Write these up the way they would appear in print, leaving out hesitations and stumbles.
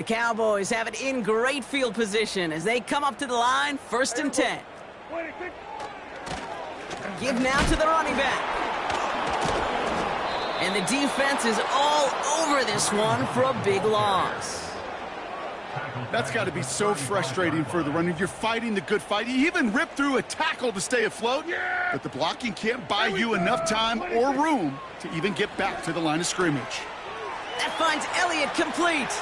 The Cowboys have it in great field position as they come up to the line, 1st and 10. Give now to the running back. And the defense is all over this one for a big loss. That's got to be so frustrating for the runner. You're fighting the good fight. You even ripped through a tackle to stay afloat, but the blocking can't buy you enough time or room to even get back to the line of scrimmage. That finds Elliott complete.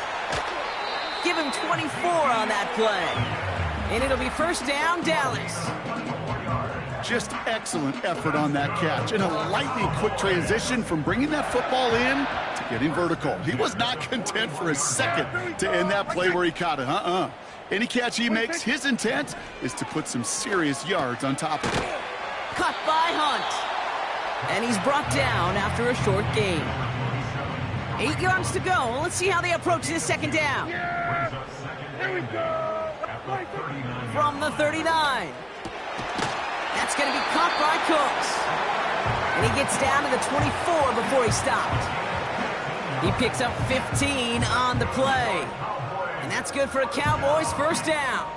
Give him 24 on that play. And it'll be 1st down, Dallas. Just excellent effort on that catch. And a lightning quick transition from bringing that football in to getting vertical. He was not content for a second to end that play where he caught it. Any catch he makes, his intent is to put some serious yards on top of it. Cut by Hunt. And he's brought down after a short gain. 8 yards to go. Let's see how they approach this 2nd down. Here we go. From the 39. That's going to be caught by Cooks. And he gets down to the 24 before he stopped. He picks up 15 on the play. And that's good for a Cowboys 1st down.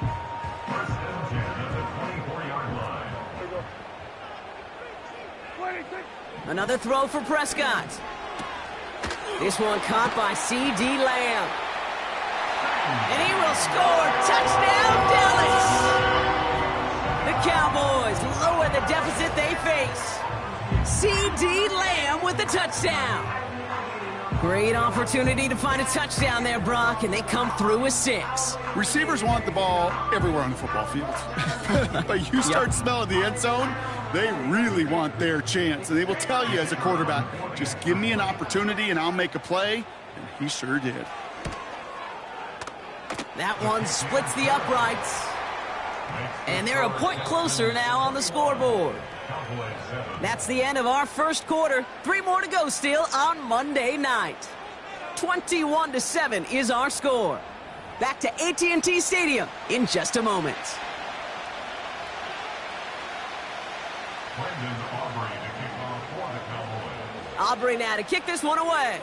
Another throw for Prescott. This one caught by C.D. Lamb. And he will score. Touchdown, Dallas! The Cowboys lower the deficit they face. C.D. Lamb with the touchdown. Great opportunity to find a touchdown there, Brock, and they come through with 6. Receivers want the ball everywhere on the football field. But you start smelling the end zone, they really want their chance. And they will tell you as a quarterback, just give me an opportunity and I'll make a play. And he sure did. That one splits the uprights. And they're a point closer now on the scoreboard. That's the end of our 1st quarter. 3 more to go still on Monday night. 21-7 is our score. Back to AT&T Stadium in just a moment. Aubrey now to kick this one away.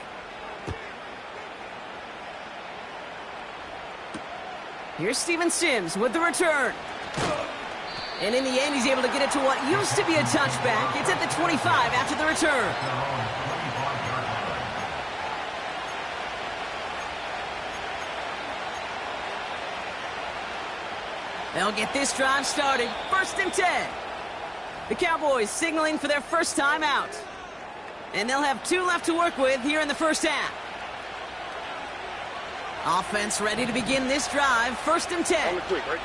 Here's Steven Sims with the return. And in the end, he's able to get it to what used to be a touchback. It's at the 25 after the return. They'll get this drive started. 1st and 10. The Cowboys signaling for their 1st time out. And they'll have 2 left to work with here in the 1st half. Offense ready to begin this drive. 1st and 10. Quick, right?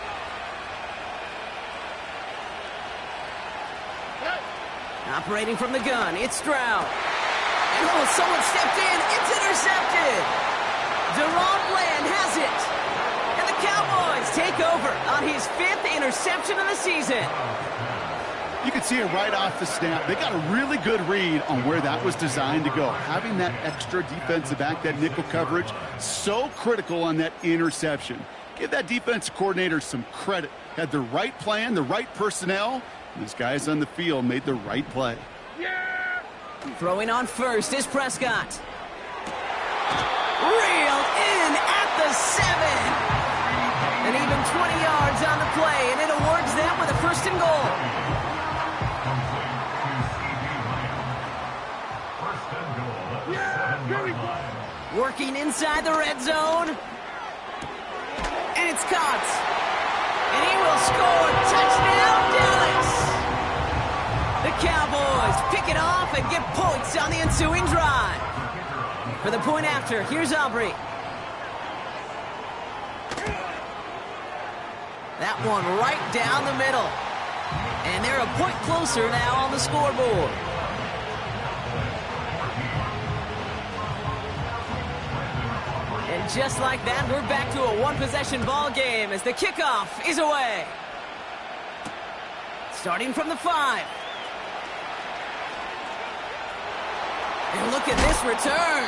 Operating from the gun, it's Stroud. And someone stepped in. It's intercepted. DaRon Bland has it. And the Cowboys take over on his 5th interception of the season. You can see it right off the snap. They got a really good read on where that was designed to go. Having that extra defensive back, that nickel coverage, so critical on that interception. Give that defensive coordinator some credit. Had the right plan, the right personnel. These guys on the field made the right play. Throwing on 1st is Prescott. Reeled in at the 7. And even 20 yards on the play, and it awards them with a 1st and goal. Working inside the red zone. And it's caught. And he will score. Touchdown, Dallas! The Cowboys pick it off and get points on the ensuing drive. For the point after, here's Aubrey. That one right down the middle. And they're a point closer now on the scoreboard. And just like that, we're back to a one-possession ball game as the kickoff is away. Starting from the 5. And look at this return.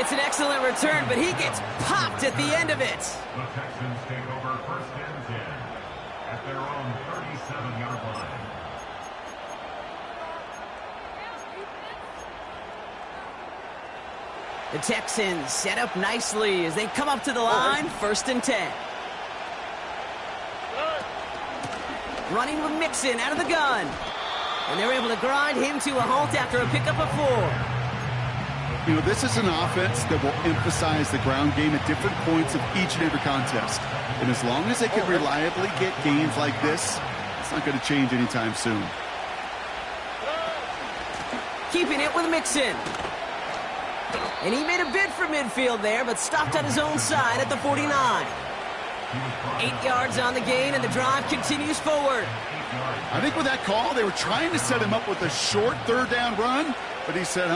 It's an excellent return, but he gets popped at the end of it. The Texans take over 1st and 10 at their own 37-yard line. The Texans set up nicely as they come up to the line, 1st and 10. Running with Mixon out of the gun. And they're able to grind him to a halt after a pickup of 4. You know, this is an offense that will emphasize the ground game at different points of each and every contest. And as long as they can reliably get gains like this, it's not going to change anytime soon. Keeping it with Mixon. And he made a bid for midfield there, but stopped on his own side at the 49. 8 yards on the gain, and the drive continues forward. I think with that call, they were trying to set him up with a short 3rd down run, but he said,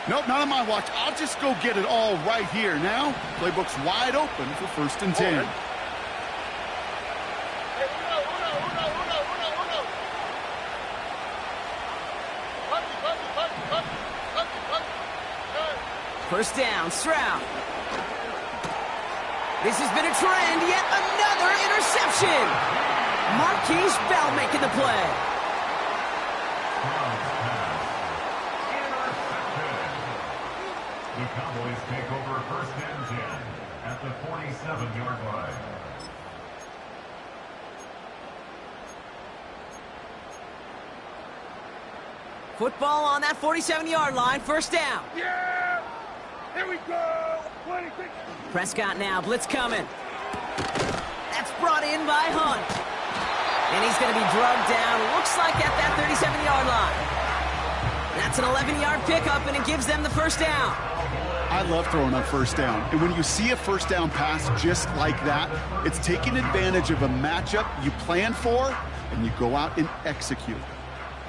nope, not on my watch. I'll just go get it all right here. Now, playbook's wide open for 1st and 10. First down, Stroud. This has been a trend, yet another interception. Marquise Bell making the play. The Cowboys take over 1st and 10 at the 47-yard line. Football on that 47-yard line, 1st down. Yeah! Here we go! 26. Prescott now, blitz coming. That's brought in by Hunt. And he's going to be drugged down, looks like at that 37-yard line. That's an 11-yard pickup, and it gives them the 1st down. I love throwing on 1st down. And when you see a 1st down pass just like that, it's taking advantage of a matchup you plan for, and you go out and execute.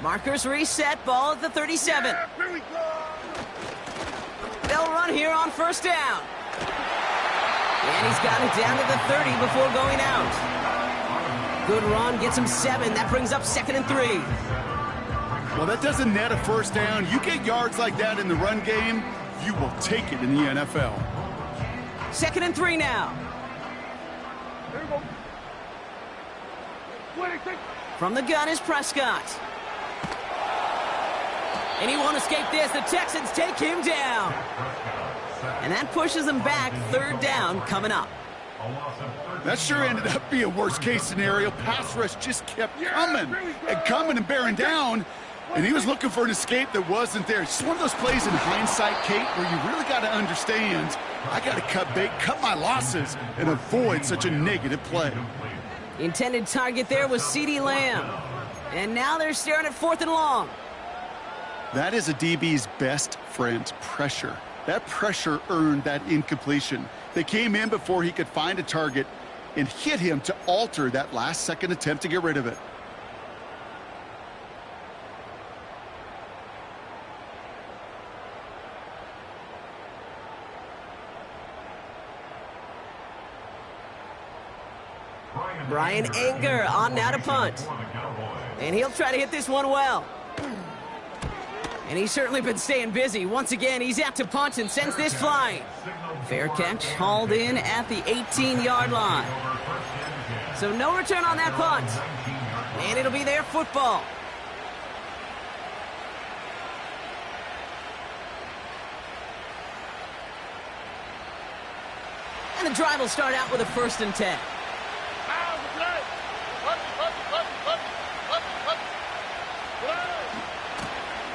Markers reset, ball at the 37. Yeah, here we go! They'll run here on 1st down. And he's got it down to the 30 before going out. Good run, gets him 7. That brings up 2nd and 3. Well, that doesn't net a 1st down. You get yards like that in the run game, you will take it in the NFL. 2nd and 3 now. Here we go. 26. From the gun is Prescott. And he won't escape this. The Texans take him down. And that pushes them back. 3rd down coming up. That sure ended up being a worst-case scenario. Pass rush just kept coming and coming and bearing down. And he was looking for an escape that wasn't there. It's one of those plays in hindsight, Kate, where you really got to understand, I got to cut bait, cut my losses, and avoid such a negative play. The intended target there was CeeDee Lamb. And now they're staring at 4th and long. That is a DB's best friend, pressure. That pressure earned that incompletion. They came in before he could find a target and hit him to alter that last-second attempt to get rid of it. Brian Anger on now to punt. And he'll try to hit this one well. And he's certainly been staying busy. Once again, he's out to punt and sends this flying. Fair catch, hauled in at the 18-yard line. So no return on that punt. And it'll be their football. And the drive will start out with a 1st and 10.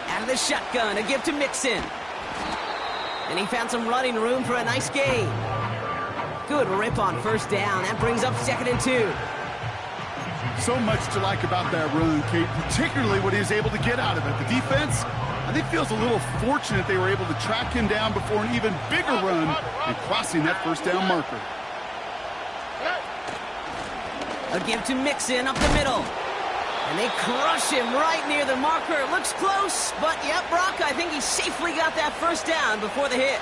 Out of the shotgun, a give to Mixon. And he found some running room for a nice gain. Good rip on 1st down. That brings up 2nd and 2. So much to like about that run, Kate, particularly what he was able to get out of it. The defense, I think, feels a little fortunate they were able to track him down before an even bigger run and crossing that 1st down marker. A give to Mixon up the middle. And they crush him right near the marker. It looks close, but yep, Brock, I think he safely got that 1st down before the hit.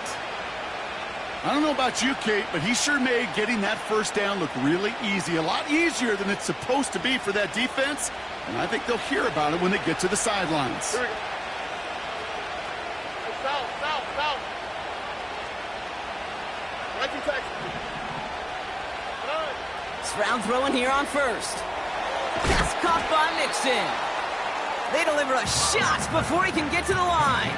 I don't know about you, Kate, but he sure made getting that 1st down look really easy. A lot easier than it's supposed to be for that defense. And I think they'll hear about it when they get to the sidelines. Here we go. South. Right to Texas. Stroud throwing here on 1st. Pass caught by Mixon. They deliver a shot before he can get to the line.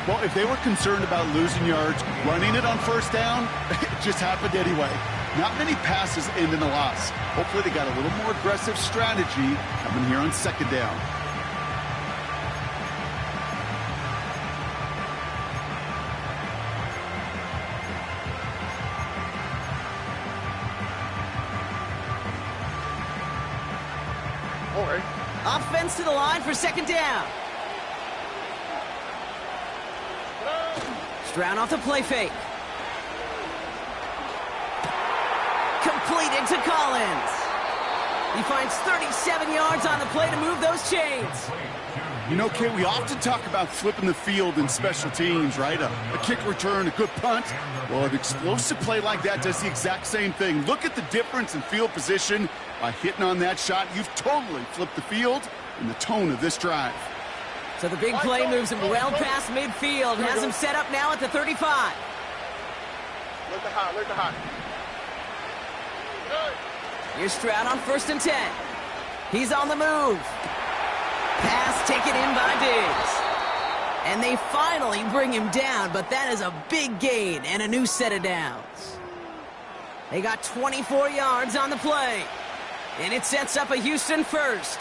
Well, if they were concerned about losing yards, running it on first down, it just happened anyway. Not many passes end in a loss. Hopefully they got a little more aggressive strategy coming here on second down. All right. Offense to the line for second down. Stroud off the play fake. Completed to Collins. He finds 37 yards on the play to move those chains. You know, Kate, we often talk about flipping the field in special teams, right? A kick return, a good punt. Well, an explosive play like that does the exact same thing. Look at the difference in field position. By hitting on that shot, you've totally flipped the field and the tone of this drive. So the big play moves him well past midfield. Has him set up now at the 35. Let the hot, let the hot. Here's Stroud on 1st and 10. He's on the move. Pass taken in by Diggs. And they finally bring him down, but that is a big gain and a new set of downs. They got 24 yards on the play. And it sets up a Houston first.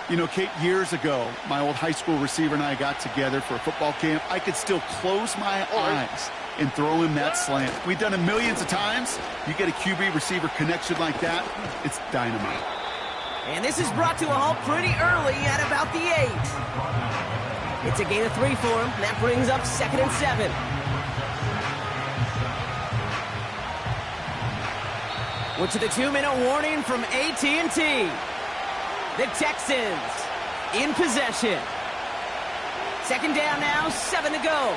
You know, Kate, years ago, my old high school receiver and I got together for a football camp. I could still close my eyes and throw him that slant. We've done it millions of times. You get a QB receiver connection like that, it's dynamite. And this is brought to a halt pretty early at about the 8. It's a gain of 3 for him. That brings up 2nd and 7. We're to the 2-minute warning from AT&T. The Texans in possession. Second down now, 7 to go.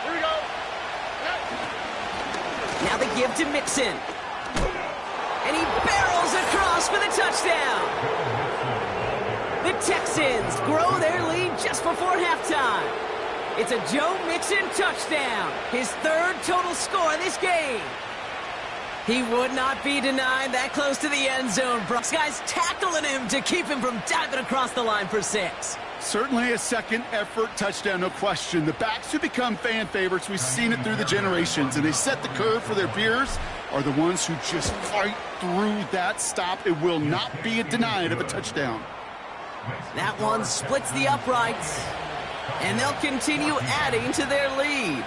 Here we go. Now they give to Mixon. And he barrels across for the touchdown. The Texans grow their lead just before halftime. It's a Joe Mixon touchdown, his 3rd total score this game. He would not be denied that close to the end zone. This guy's tackling him to keep him from diving across the line for 6. Certainly a second effort touchdown, no question. The backs who become fan favorites, we've seen it through the generations, and they set the curve for their peers, are the ones who just fight through that stop. It will not be denied of a touchdown. That one splits the uprights, and they'll continue adding to their lead.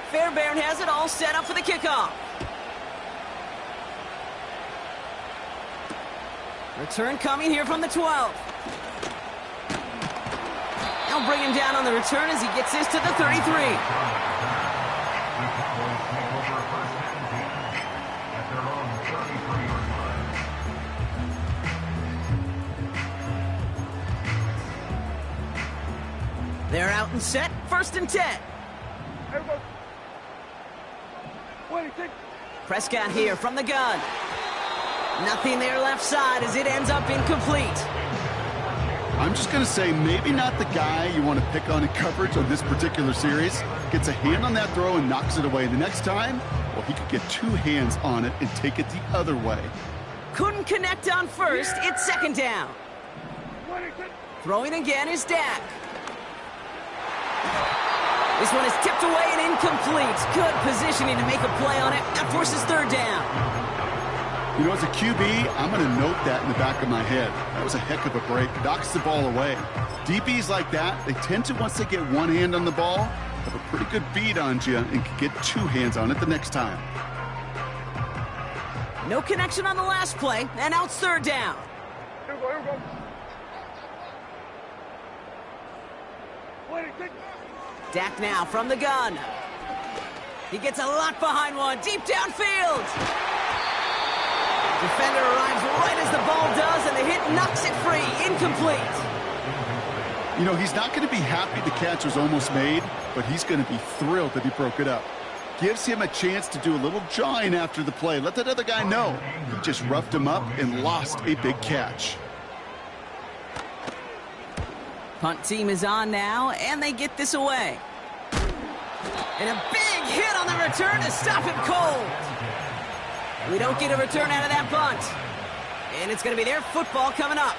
Fairbairn has it all set up for the kickoff. Return coming here from the 12. They'll bring him down on the return as he gets this to the 33. They're out and set, 1st and 10. Everybody. Wait, take. Prescott here from the gun. Nothing there left side as it ends up incomplete. I'm just going to say maybe not the guy you want to pick on in coverage on this particular series. Gets a hand on that throw and knocks it away. The next time, well, he could get 2 hands on it and take it the other way. Couldn't connect on 1st. It's 2nd down. Throwing again is Dak. This one is tipped away and incomplete. Good positioning to make a play on it. That forces 3rd down. You know, as a QB, I'm going to note that in the back of my head. That was a heck of a break. Knocks the ball away. DBs like that, they tend to, once they get one hand on the ball, have a pretty good beat on you and can get 2 hands on it the next time. No connection on the last play, and now it's 3rd down. Here we go, here we go. Wait, take. Dak now from the gun. He gets a lot behind one, deep downfield. Defender arrives right as the ball does, and the hit knocks it free. Incomplete. You know, he's not going to be happy the catch was almost made, but he's going to be thrilled that he broke it up. Gives him a chance to do a little jawing after the play. Let that other guy know. He just roughed him up and lost a big catch. Punt team is on now, and they get this away. And a big hit on the return to stop him cold. We don't get a return out of that punt. And it's going to be their football coming up.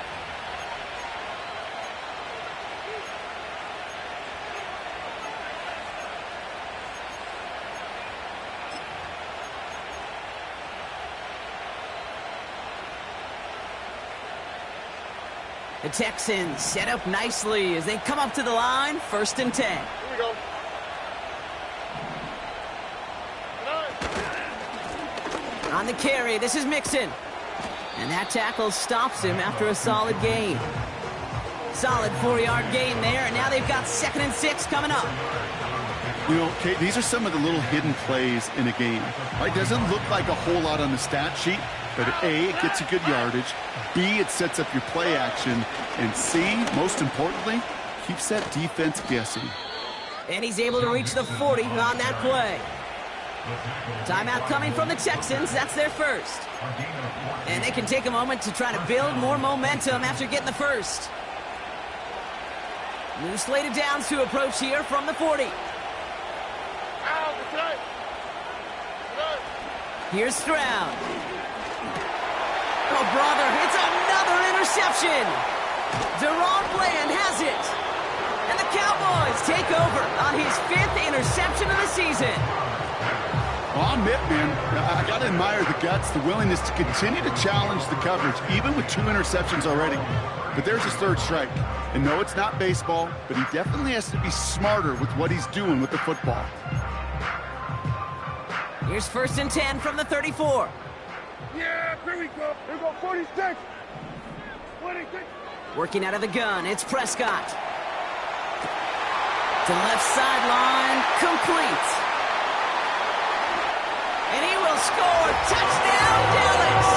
The Texans set up nicely as they come up to the line, 1st and 10. Here we go. On the carry, this is Mixon. And that tackle stops him after a solid gain. Solid 4-yard gain there, and now they've got 2nd and 6 coming up. You know, Kate, these are some of the little hidden plays in a game. Right? Doesn't look like a whole lot on the stat sheet, but A, it gets you good yardage. B, it sets up your play action. And C, most importantly, keeps that defense guessing. And he's able to reach the 40 on that play. Timeout coming from the Texans. That's their first. And they can take a moment to try to build more momentum after getting the first. New slated downs to approach here from the 40. Here's Stroud. Oh, brother, it's another interception. Deron Bland has it. And the Cowboys take over on his 5th interception of the season. Well, I'll admit, man, I got to admire the guts, the willingness to continue to challenge the coverage, even with 2 interceptions already. But there's his 3rd strike. And no, it's not baseball, but he definitely has to be smarter with what he's doing with the football. Here's 1st and 10 from the 34. Yeah, here we go. Here we go, 46. 26. Working out of the gun, it's Prescott. To left sideline, complete. And he will score. Touchdown, Dallas!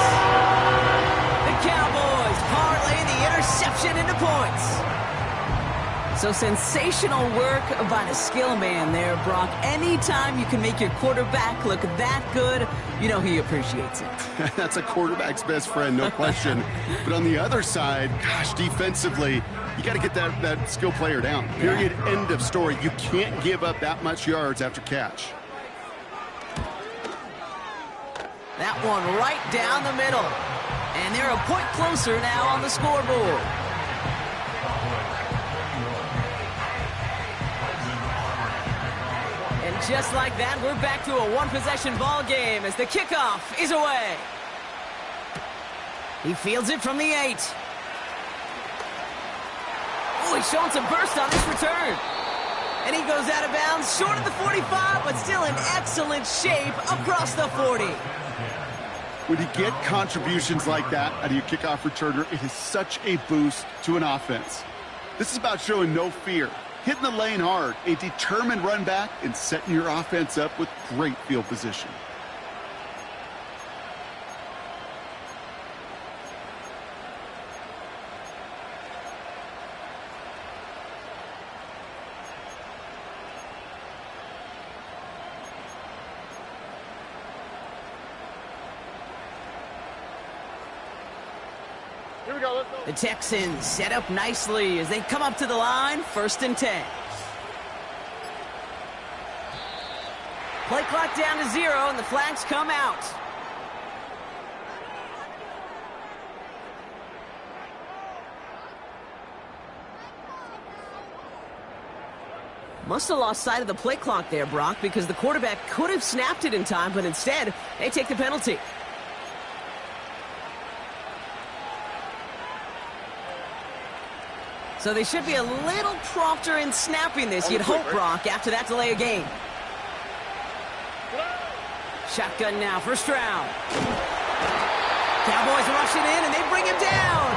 The Cowboys parlay the interception into points. So sensational work by the skill man there, Brock. Anytime you can make your quarterback look that good, you know he appreciates it. That's a quarterback's best friend, no question. But on the other side, gosh, defensively, you got to get that skill player down. Period, end of story. You can't give up that much yards after catch. That one right down the middle. And they're a point closer now on the scoreboard. And just like that, we're back to a one-possession ball game as the kickoff is away. He fields it from the 8. Oh, he's showing some burst on this return. And he goes out of bounds, short of the 45, but still in excellent shape across the 40. When you get contributions like that out of your kickoff returner, it is such a boost to an offense. This is about showing no fear, hitting the lane hard, a determined run back, and setting your offense up with great field position. Here we go, let's go. The Texans set up nicely as they come up to the line, 1st and 10. Play clock down to 0, and the flags come out. Must have lost sight of the play clock there, Brock, because the quarterback could have snapped it in time, but instead, they take the penalty. So they should be a little prompter in snapping this, you'd hope, Brock, after that delay of game. Shotgun now for Stroud. Cowboys rushing in, and they bring him down.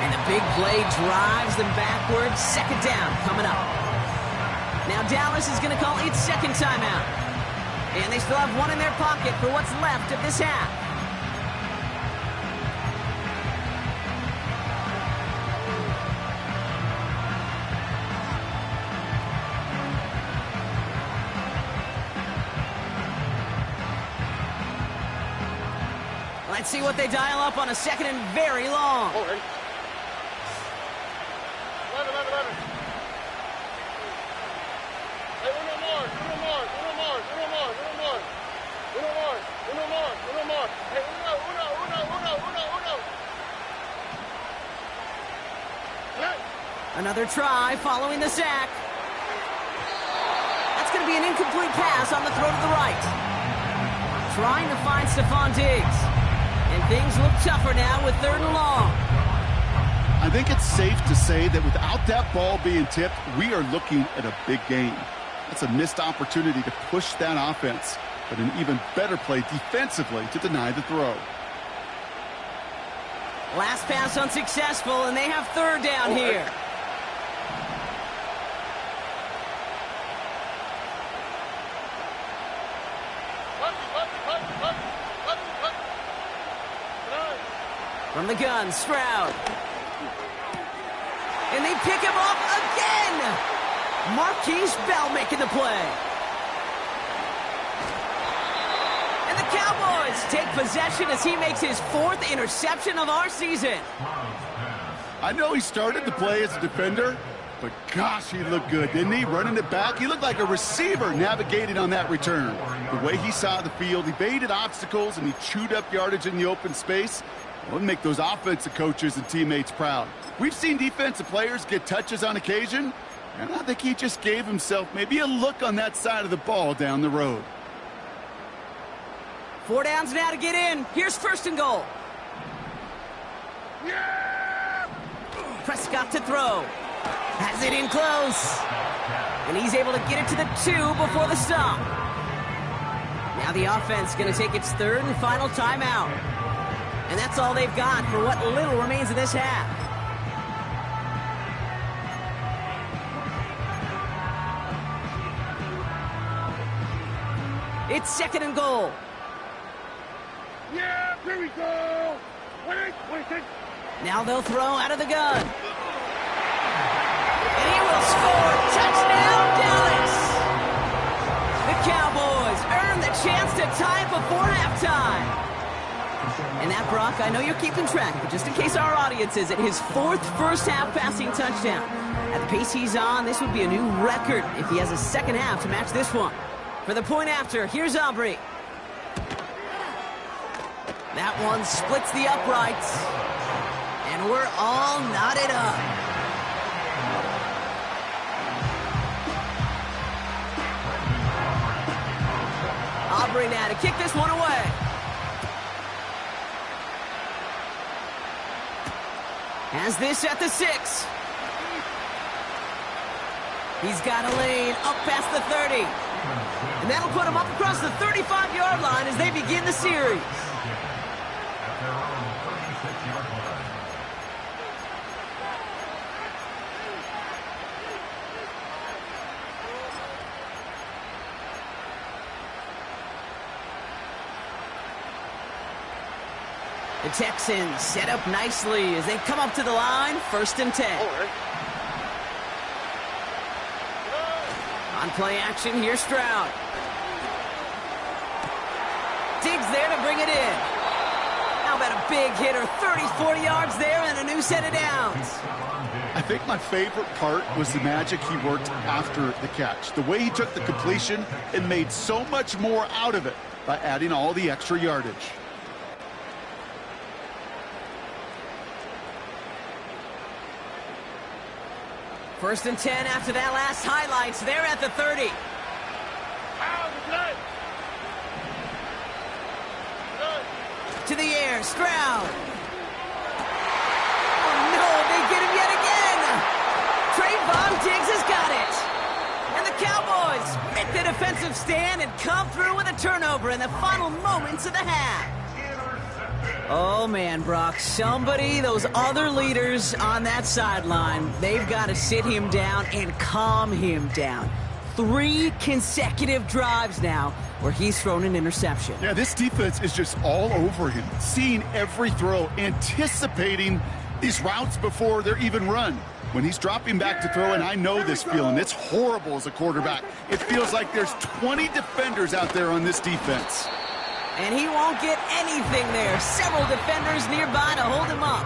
And the big play drives them backwards. 2nd down coming up. Now Dallas is going to call its 2nd timeout. And they still have one in their pocket for what's left of this half. Let's see what they dial up on a second and very long. Oh, hey. 11. Hey, uno more. Hey, uno. Hey. Another try following the sack. That's going to be an incomplete pass on the throw to the right. Trying to find Stephon Diggs. And things look tougher now with 3rd and long. I think it's safe to say that without that ball being tipped, we are looking at a big game. That's a missed opportunity to push that offense, but an even better play defensively to deny the throw. Last pass unsuccessful, and they have 3rd down here. From the gun, Stroud. And they pick him up again! Marquise Bell making the play. And the Cowboys take possession as he makes his 4th interception of our season. I know he started the play as a defender, but gosh, he looked good, didn't he? Running it back, he looked like a receiver navigating on that return. The way he saw the field, he evaded obstacles, and he chewed up yardage in the open space. Well, it'll make those offensive coaches and teammates proud. We've seen defensive players get touches on occasion, and I think he just gave himself maybe a look on that side of the ball down the road. 4 downs now to get in. Here's 1st and goal. Yeah! Prescott to throw. Has it in close. And he's able to get it to the 2 before the stop. Now the offense going to take its 3rd and final timeout. And that's all they've got for what little remains of this half. It's 2nd and goal. Yeah, here we go. 26. Now they'll throw out of the gun. And he will score. Touchdown, Dallas. The Cowboys earn the chance to tie it before halftime. And that, Brock, I know you're keeping track, but just in case our audience isn't, his 4th first-half passing touchdown. At the pace he's on, this would be a new record if he has a second half to match this one. For the point after, here's Aubrey. That one splits the uprights. And we're all knotted up. Aubrey now to kick this one away. Has this at the 6. He's got a lane up past the 30. And that'll put him up across the 35-yard line as they begin the series. At their own 36-yard line. The Texans set up nicely as they come up to the line, 1st and 10. On play action, here's Stroud. Diggs there to bring it in. How about a big hitter, 30, 40 yards there and a new set of downs. I think my favorite part was the magic he worked after the catch. The way he took the completion and made so much more out of it by adding all the extra yardage. First and 10 after that last highlights. They're at the 30. To the air, Stroud. Oh, no, they get him yet again. Trayvon Diggs has got it. And the Cowboys make the defensive stand and come through with a turnover in the final moments of the half. Oh, man, Brock, somebody, those other leaders on that sideline, they've got to sit him down and calm him down. 3 consecutive drives now where he's thrown an interception. Yeah, this defense is just all over him, seeing every throw, anticipating these routes before they're even run. When he's dropping back to throw, and I know this feeling, it's horrible as a quarterback. It feels like there's 20 defenders out there on this defense. And he won't get anything there. Several defenders nearby to hold him up.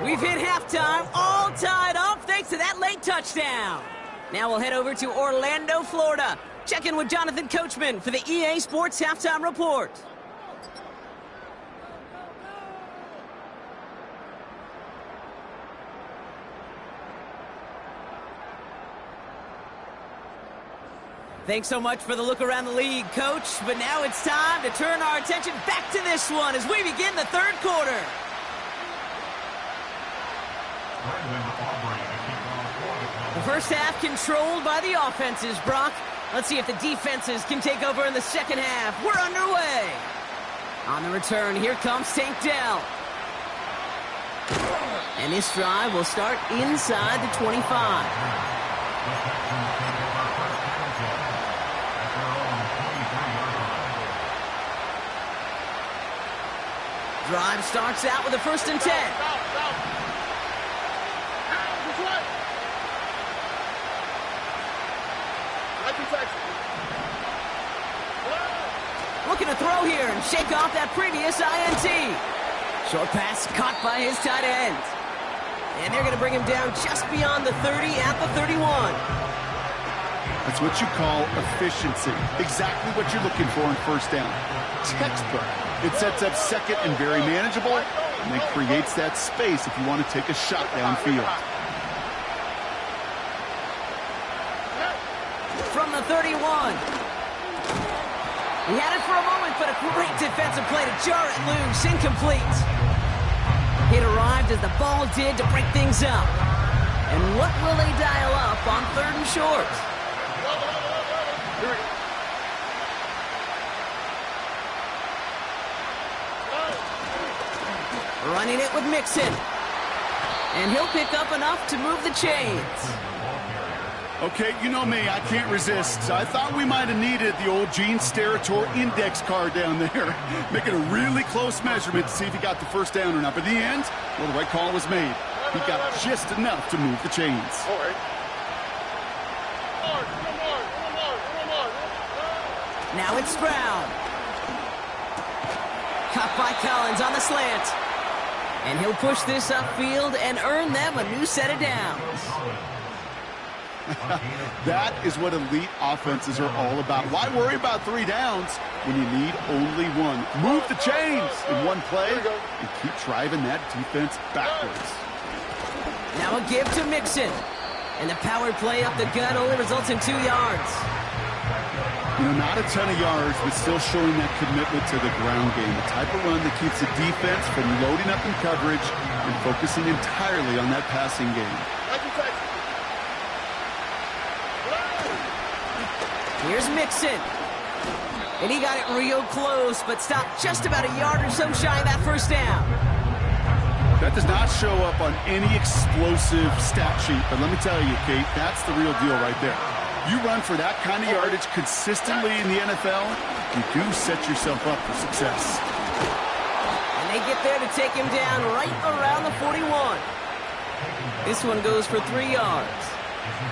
We've hit halftime, all tied up thanks to that late touchdown. Now we'll head over to Orlando, Florida. Check in with Jonathan Coachman for the EA Sports Halftime Report. Thanks so much for the look around the league, Coach. But now it's time to turn our attention back to this one as we begin the third quarter. The first half controlled by the offenses, Brock. Let's see if the defenses can take over in the second half. We're underway. On the return, here comes Tank Dell. And this drive will start inside the 25. Drive starts out with a 1st and 10. Looking to throw here and shake off that previous INT. Short pass caught by his tight end. And they're going to bring him down just beyond the 30 at the 31. That's what you call efficiency. Exactly what you're looking for in first down. Textbook. It sets up second and very manageable, and it creates that space if you want to take a shot downfield. From the 31. He had it for a moment, but a great defensive play to jar it loose. Incomplete. It arrived as the ball did to break things up. And what will they dial up on 3rd and short? Running it with Mixon. And he'll pick up enough to move the chains. Okay, you know me, I can't resist. I thought we might have needed the old Gene Steratore index card down there. Making a really close measurement to see if he got the first down or not. But in the end, well, the right call was made. He got just enough to move the chains. All right. Now it's Brown. Caught by Collins on the slant. And he'll push this upfield and earn them a new set of downs. That is what elite offenses are all about. Why worry about 3 downs when you need only one? Move the chains in one play and keep driving that defense backwards. Now a give to Mixon. And the power play up the gut only results in 2 yards. You know, not a ton of yards, but still showing that commitment to the ground game. The type of run that keeps the defense from loading up in coverage and focusing entirely on that passing game. Here's Mixon. And he got it real close, but stopped just about a yard or so shy of that first down. That does not show up on any explosive stat sheet, but let me tell you, Kate, that's the real deal right there. You run for that kind of yardage consistently in the NFL, you do set yourself up for success. And they get there to take him down right around the 41. This one goes for 3 yards.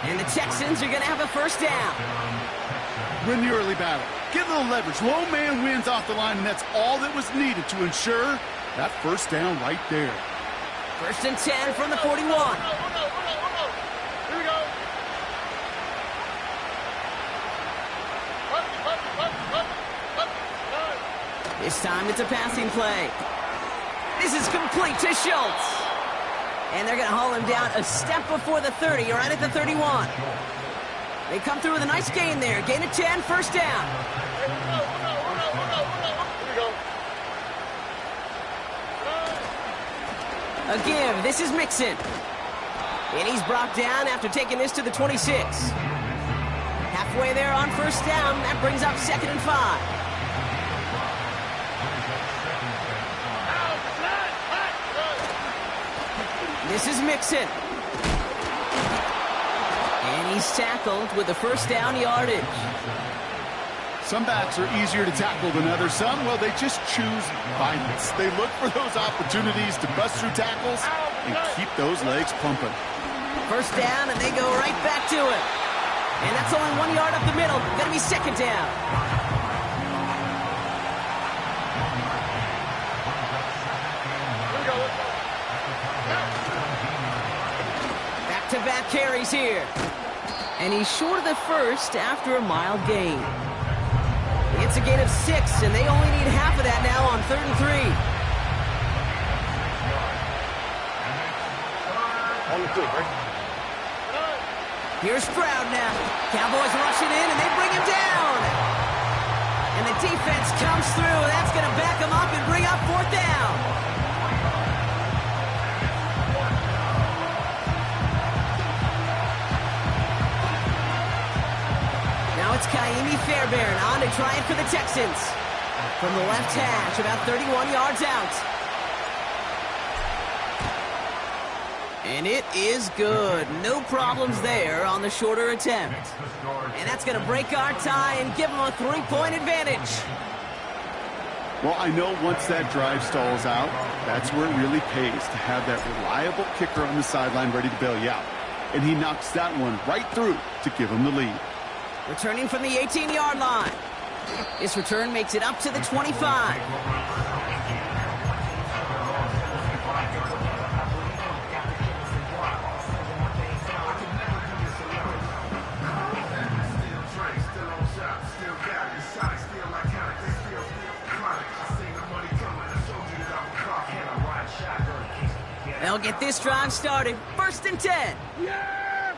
And the Texans are going to have a first down. Win the early battle. Get a little leverage. Low man wins off the line, and that's all that was needed to ensure that first down right there. 1st and 10 from the 41. Here we go. This time it's a passing play. This is complete to Schultz. And they're going to haul him down a step before the 30, right at the 31. They come through with a nice gain there. Gain of 10, first down. Here we go. A give. This is Mixon. And he's brought down after taking this to the 26. Halfway there on first down. That brings up 2nd and 5. This is Mixon. And he's tackled with the first down yardage. Some backs are easier to tackle than others. Some, well, they just choose violence. They look for those opportunities to bust through tackles and keep those legs pumping. First down, and they go right back to it. And that's only 1 yard up the middle. Going to be second down. back-to-back carries here. And he's short of the first after a mild gain. It's a gain of 6, and they only need half of that now on 3rd and 3. On the 2, right? Here's Stroud now. Cowboys rushing in, and they bring him down. And the defense comes through. That's going to back him up and bring up 4th down. Now it's Kaimi Fairbairn on to try it for the Texans. From the left hash, about 31 yards out. And it is good. No problems there on the shorter attempt. And that's going to break our tie and give them a 3-point advantage. Well, I know once that drive stalls out, that's where it really pays to have that reliable kicker on the sideline ready to bail you out. And he knocks that one right through to give him the lead. Returning from the 18-yard line. This return makes it up to the 25. They'll get this drive started. 1st and 10. Yeah!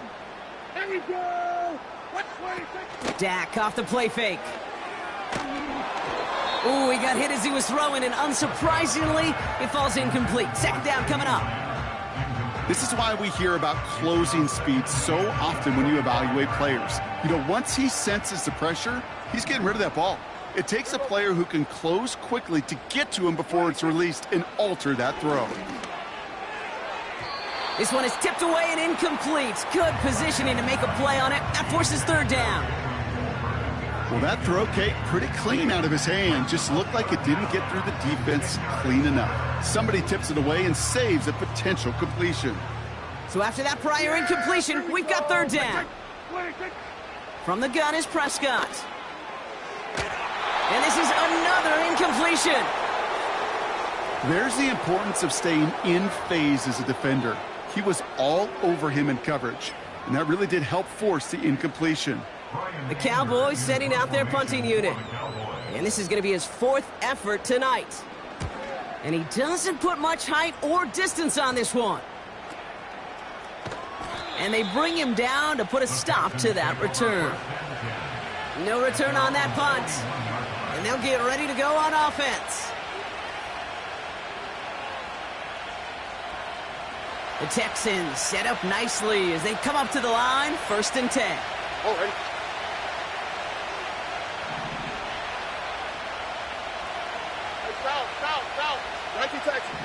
There we go! What's 26? Dak off the play fake. Ooh, he got hit as he was throwing, and unsurprisingly, it falls incomplete. 2nd down coming up. This is why we hear about closing speed so often when you evaluate players. You know, once he senses the pressure, he's getting rid of that ball. It takes a player who can close quickly to get to him before it's released and alter that throw. This one is tipped away and incomplete. Good positioning to make a play on it. That forces 3rd down. Well, that throw, Kate, pretty clean out of his hand. Just looked like it didn't get through the defense clean enough. Somebody tips it away and saves a potential completion. So after that prior incompletion, we've got 3rd down. From the gun is Prescott. And this is another incompletion. There's the importance of staying in phase as a defender. He was all over him in coverage, and that really did help force the incompletion. The Cowboys setting out their punting unit. And this is going to be his 4th effort tonight. And he doesn't put much height or distance on this one. And they bring him down to put a stop to that return. No return on that punt. And they'll get ready to go on offense. The Texans set up nicely as they come up to the line. 1st and 10. All right. South. 19 Texans.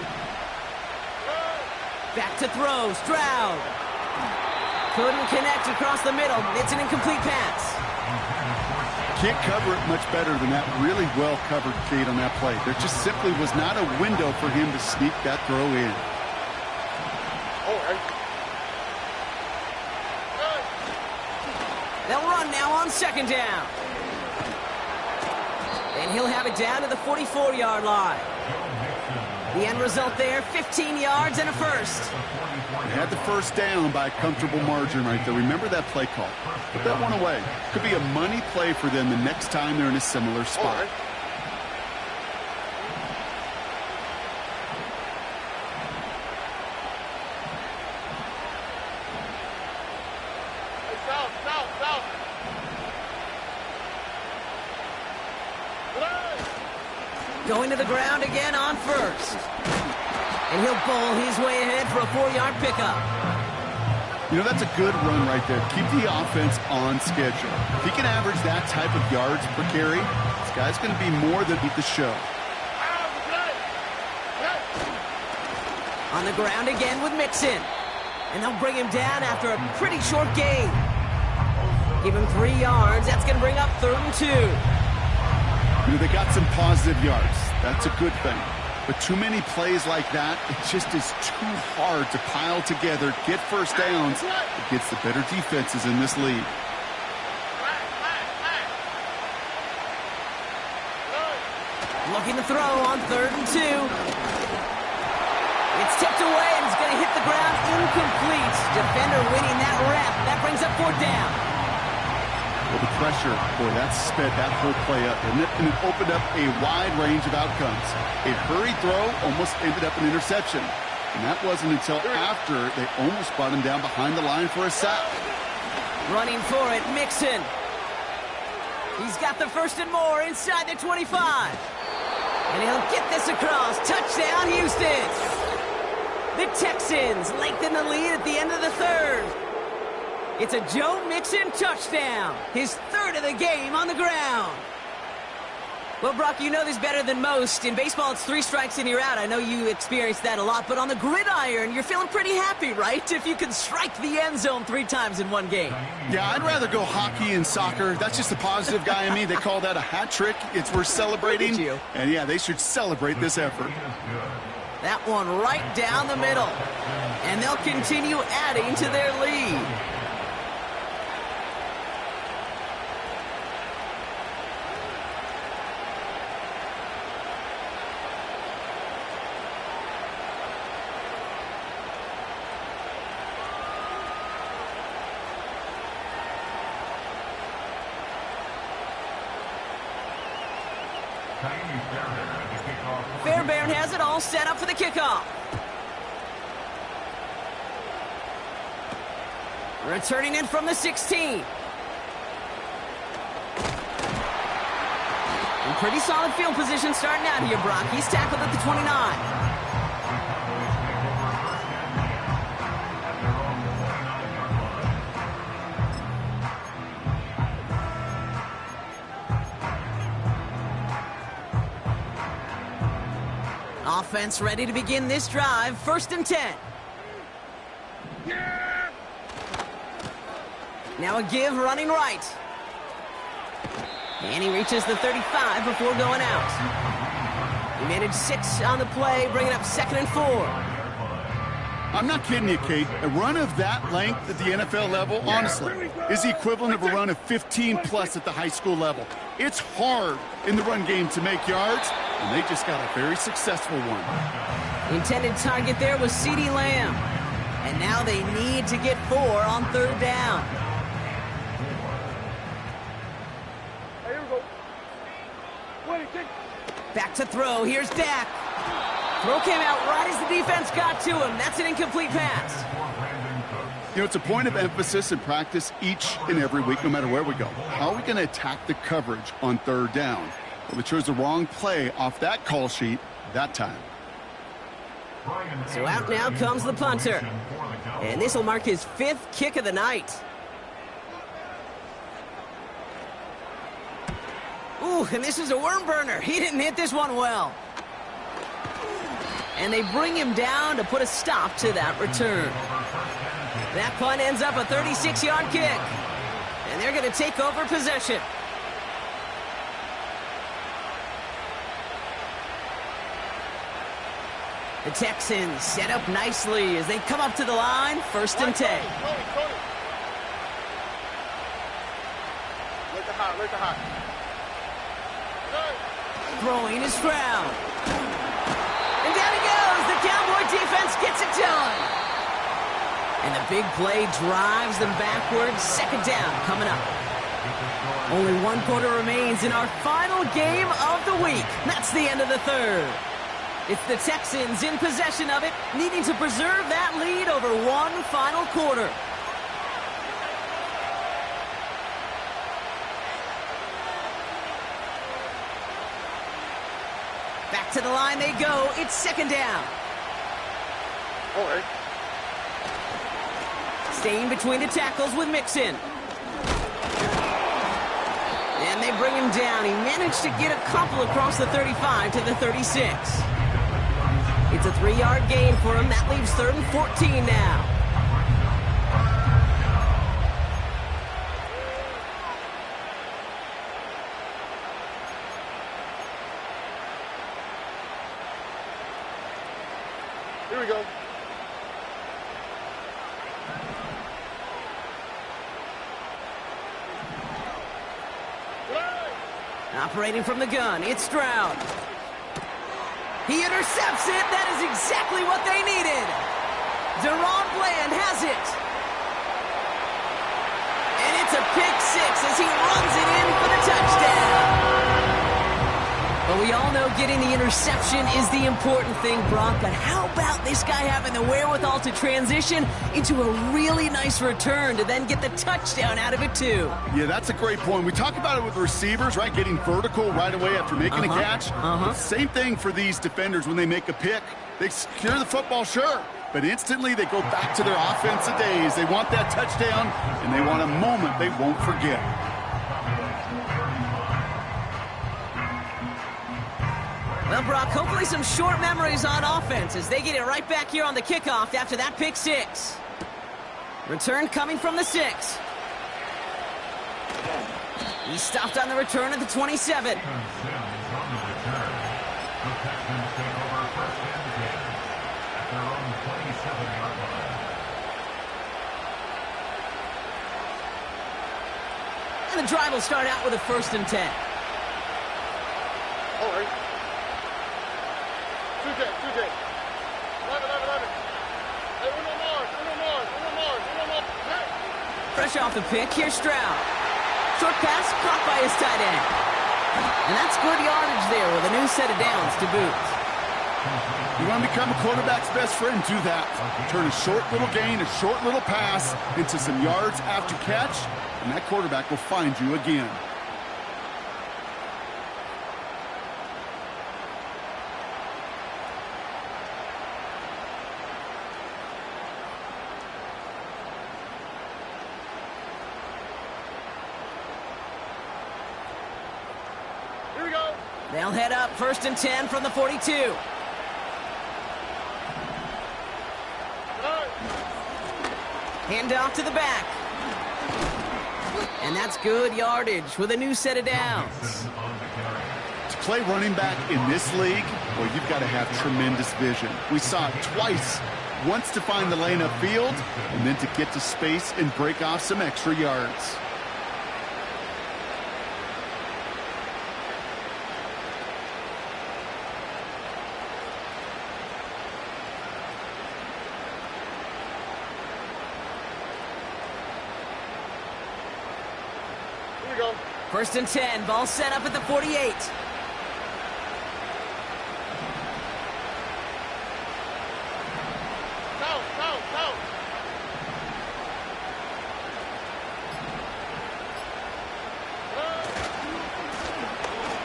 Back to throw. Stroud. Couldn't connect across the middle. It's an incomplete pass. Can't cover it much better than that really well-covered Kate on that play. There just simply was not a window for him to sneak that throw in. All right. They'll run now on 2nd down. And he'll have it down to the 44-yard line. The end result there, 15 yards and a 1st. They had the 1st down by a comfortable margin right there. Remember that play call. Put that one away. Could be a money play for them the next time they're in a similar spot. All right. South. Going to the ground again on 1st. And he'll bowl his way ahead for a 4-yard pickup. You know, that's a good run right there. Keep the offense on schedule. If he can average that type of yards per carry, this guy's going to be more than beat the show. On the ground again with Mixon. And they'll bring him down after a pretty short gain. Give him 3 yards. That's going to bring up 3rd and 2. You know, they got some positive yards. That's a good thing. But too many plays like that, it just is too hard to pile together, get 1st downs against the better defenses in this league. Looking to throw on 3rd and 2. It's tipped away and it's going to hit the ground incomplete. Defender winning that rep. That brings up 4th down. Well, the pressure, boy, that sped that whole play up, didn't it? And it opened up a wide range of outcomes. A hurried throw almost ended up an interception. And that wasn't until after they almost brought him down behind the line for a sack. Running for it, Mixon. He's got the 1st and more inside the 25. And he'll get this across. Touchdown, Houston. The Texans lengthen the lead at the end of the 3rd. It's a Joe Mixon touchdown. His 3rd of the game on the ground. Well, Brock, you know this better than most. In baseball, it's 3 strikes and you're out. I know you experienced that a lot. But on the gridiron, you're feeling pretty happy, right? If you can strike the end zone 3 times in one game. Yeah, I'd rather go hockey and soccer. That's just the positive guy in me. They call that a hat trick. It's worth celebrating. And, yeah, they should celebrate this effort. That one right down the middle. And they'll continue adding to their lead. Fairbairn has it all set up for the kickoff. Returning in from the 16. In pretty solid field position starting out here, Brock. He's tackled at the 29. Offense ready to begin this drive. 1st and 10. Now a give running right. And he reaches the 35 before going out. He managed 6 on the play, bringing up 2nd and 4. I'm not kidding you, Kate. A run of that length at the NFL level, honestly, is the equivalent of a run of 15-plus at the high school level. It's hard in the run game to make yards, and they just got a very successful one. Intended target there was CeeDee Lamb. And now they need to get 4 on 3rd down. Hey, here we go. Back to throw. Here's Dak. Throw came out right as the defense got to him. That's an incomplete pass. You know, it's a point of emphasis in practice each and every week, no matter where we go. How are we going to attack the coverage on 3rd down? Well, they chose the wrong play off that call sheet that time. So out now comes the punter. And this will mark his 5th kick of the night. Ooh, and this is a worm burner. He didn't hit this one well. And they bring him down to put a stop to that return. That punt ends up a 36-yard kick. And they're going to take over possession. The Texans set up nicely as they come up to the line. 1st and 10. Throwing is Stroud. And down he goes. The Cowboy defense gets it done. And the big play drives them backwards. 2nd down coming up. Only 1 quarter remains in our final game of the week. That's the end of the 3rd. It's the Texans in possession of it, needing to preserve that lead over 1 final quarter. Back to the line they go. It's 2nd down. All right. Staying between the tackles with Mixon. And they bring him down. He managed to get a couple across the 35 to the 36. It's a 3-yard gain for him. That leaves 3rd and 14 now. Here we go. Operating from the gun, it's Stroud. He intercepts it. That is exactly what they needed. Deron Bland has it. And it's a pick six as he runs it in for the touchdown. But we all know getting the interception is the important thing, Brock. But how about this guy having the wherewithal to transition into a really nice return to then get the touchdown out of it, too? Yeah, that's a great point. We talk about it with receivers, right? Getting vertical right away after making a catch. Same thing for these defenders when they make a pick. They secure the football, sure, but instantly they go back to their offensive days. They want that touchdown, and they want a moment they won't forget. Well, Brock, hopefully some short memories on offense as they get it right back here on the kickoff after that pick six. Return coming from the 6. He stopped on the return at the 27. And the drive will start out with a 1st and 10. All right. 2J. 11. Hey, Uno Mars. Hey. Fresh off the pick, here's Stroud. Short pass caught by his tight end. And that's good yardage there with a new set of downs to boot. You want to become a quarterback's best friend? Do that. Turn a short little gain, a short little pass into some yards after catch, and that quarterback will find you again. They'll head up 1st and 10 from the 42. Hand off to the back. And that's good yardage with a new set of downs. To play running back in this league, well, you've got to have tremendous vision. We saw it twice. Once to find the lane upfield, and then to get to space and break off some extra yards. Go. 1st and 10, ball set up at the 48. Go.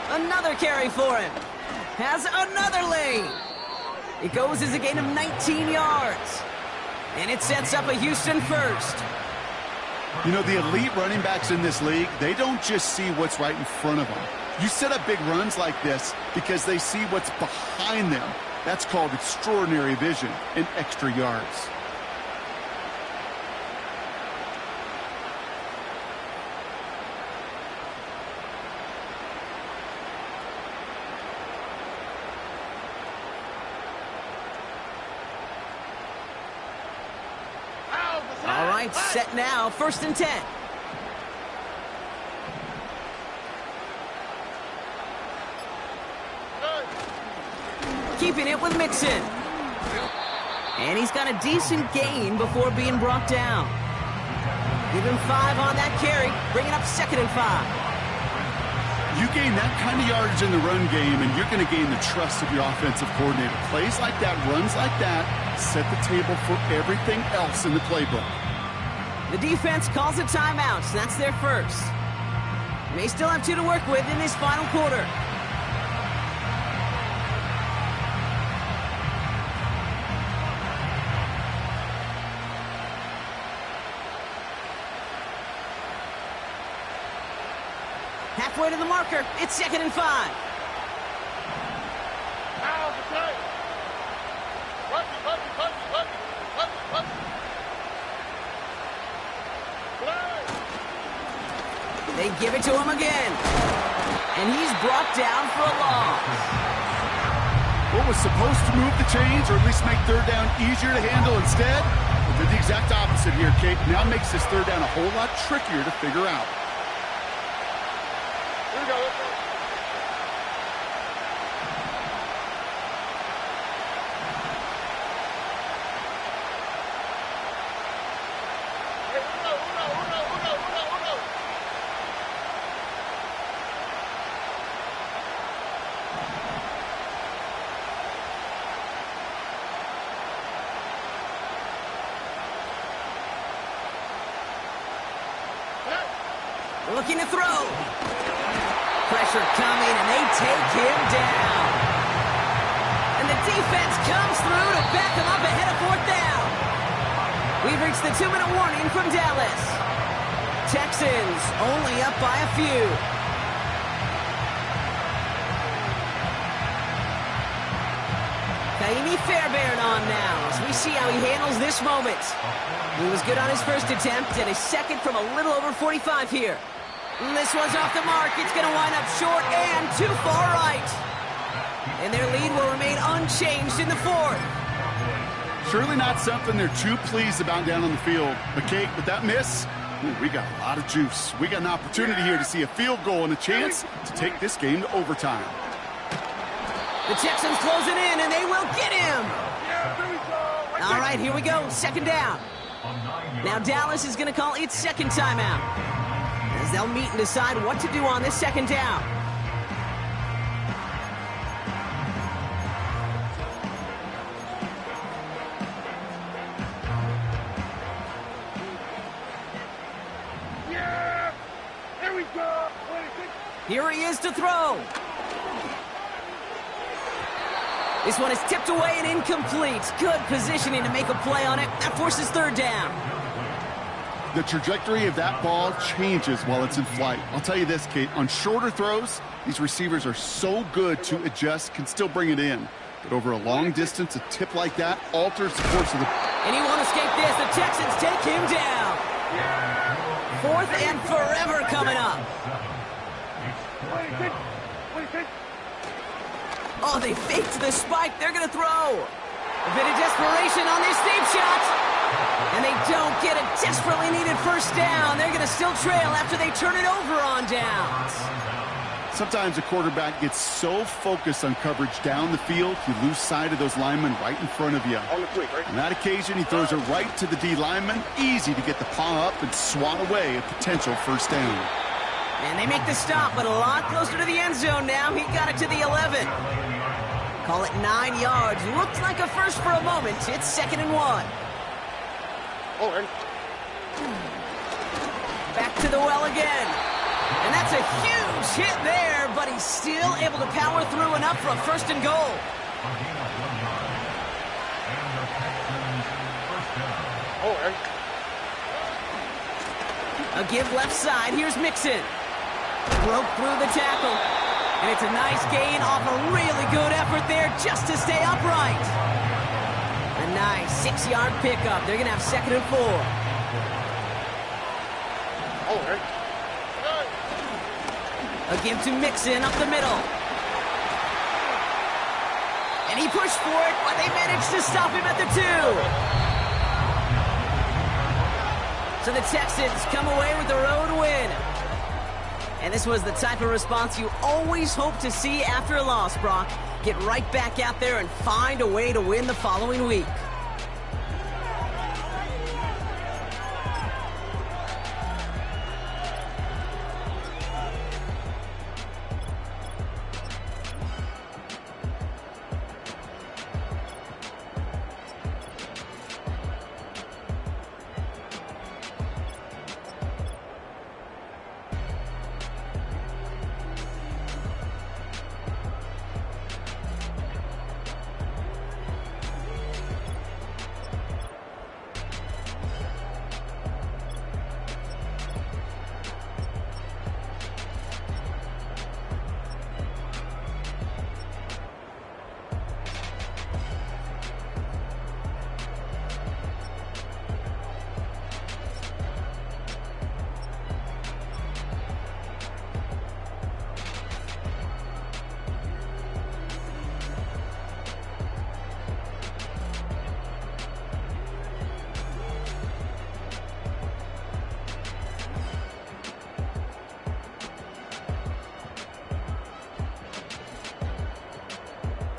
Another carry for him. Has another lane. It goes as a gain of 19 yards. And it sets up a Houston 1st. You know, the elite running backs in this league, they don't just see what's right in front of them. You set up big runs like this because they see what's behind them. That's called extraordinary vision and extra yards. All right, set now, 1st and 10. Keeping it with Mixon. And he's got a decent gain before being brought down. Give him 5 on that carry, bringing up 2nd and 5. You gain that kind of yardage in the run game, and you're going to gain the trust of your offensive coordinator. Plays like that, runs like that, set the table for everything else in the playbook. The defense calls a timeout, so that's their 1st. They still have 2 to work with in this final quarter. Halfway to the marker, it's 2nd and 5. They give it to him again. And he's brought down for a loss. What was supposed to move the chains, or at least make 3rd down easier to handle instead, well, did the exact opposite here, Kate. Now makes this 3rd down a whole lot trickier to figure out. Here we go. Looking to throw. Pressure coming, and they take him down. And the defense comes through to back him up ahead of 4th down. We've reached the 2-minute warning from Dallas. Texans only up by a few. Kaimi Fairbairn on now as we see how he handles this moment. He was good on his first attempt and his second from a little over 45 here. This one's off the mark. It's going to wind up short and too far right. And their lead will remain unchanged in the 4th. Surely not something they're too pleased about down on the field. But, Kate, with that miss, we got a lot of juice. We got an opportunity here to see a field goal and a chance to take this game to overtime. The Texans closing in, and they will get him. All right, here we go. 2nd down. Now Dallas is going to call its second timeout, as they'll meet and decide what to do on this 2nd down. Yeah! Here we go! Here he is to throw. This one is tipped away and incomplete. Good positioning to make a play on it. That forces 3rd down. The trajectory of that ball changes while it's in flight. I'll tell you this, Kate, on shorter throws, these receivers are so good to adjust, can still bring it in. But over a long distance, a tip like that alters the course of the... And he won't escape this. The Texans take him down. 4th and forever coming up. 26, 26. Oh, they faked the spike. They're going to throw. A bit of desperation on this deep shot. And they don't get a desperately needed 1st down. They're going to still trail after they turn it over on downs. Sometimes a quarterback gets so focused on coverage down the field, you lose sight of those linemen right in front of you. On that occasion, he throws it right to the D lineman. Easy to get the paw up and swat away a potential 1st down. And they make the stop, but a lot closer to the end zone now. He got it to the 11. Call it 9 yards. Looked like a first for a moment. It's 2nd and 1. Back to the well again. And that's a huge hit there, but he's still able to power through enough for a 1st and goal. A give left side. Here's Mixon. Broke through the tackle. And it's a nice gain off a really good effort there just to stay upright. A nice 6-yard pickup. They're going to have 2nd and 4. A give to Mixon up the middle. And he pushed for it, but they managed to stop him at the 2. So the Texans come away with the road win. And this was the type of response you always hope to see after a loss, Brock. Get right back out there and find a way to win the following week.